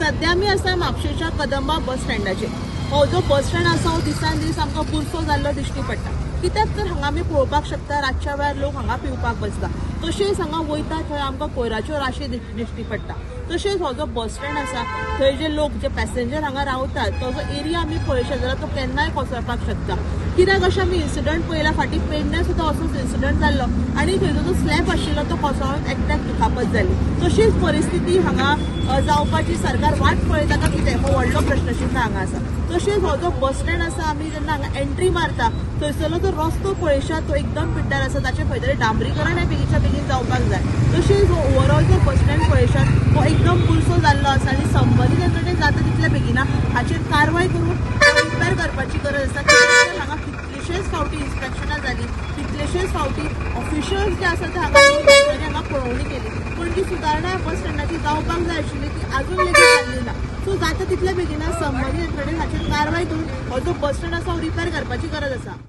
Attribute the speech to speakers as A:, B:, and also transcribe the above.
A: सध्या मी आसा म्हापशेच्या कदंबा बस स्टँडाचेर। हो जो बस स्टँड आसा हो दिसान दीस आमकां बुरसो जाल्लो दिश्टी पडटा। कित्याक तर हांगा आमी पळोवपाक शकता रातच्या वेळार लोक हांगा पिवपाक बसता। तशेंच हांगा वयता थंय आमकां कोयराच्यो राशी दिश्टी पडटा। तशेंच हो जो बस स्टँड आसा थंय जे लोक जे पॅसेंजर हांगा रावतात तो जो एरिया आमी पळयशे जाल्यार तो केन्नाय कोसळपाक शकता। कित्याक अशें आमी इन्सिडंट पळयला फाटीं पेडण्यां सुद्दां असोच इन्सिडंट जाल्लो आनी थंयचो जो स्लॅब आशिल्लो तो कोसळून एकट्याक दुखापत जाली। तशीच परिस्थिती हांगा जावपाची सरकार वाट पळयता काय कितें हो व्हडलो प्रश्नचिन्ह हांगा आसा। तशेंच हो जो बस स्टँड आसा आमी जेन्ना हांगा एंट्री मारता थंयसरलो जो रस्तो पळयशात तो एकदम पिड्ड्यार आसा। ताचे खंय तरी डांबरीकरण हें बेगीच्या बेगीन जावपाक जाय। तशेंच हो ओवरऑल जो बस स्टँड पळयशात तो एकदम बुरसो जाल्लो आसा आनी संबंदीत यंत्रणेक जाता तितले बेगिना हाचेर कारवाय करून रिपेर करपाची गरज आसा। कित्याक हांगा कितलेशेच फावटी इन्स्पेक्शनां जाली, कितलेशेच फावटी ऑफिशियल्स जे आसा ते हांगा पळोवणी केली, पूण जी सुदारणा बस स्टँडाची जावपाक जाय आशिल्ली ती आजून लेगीत जाल्ली ना। सो जाता तितले बेगिना संबंदीत यंत्रणेक हाचेर कारवाय करून हो जो बस स्टँड आसा हो रिपेर करपाची गरज आसा।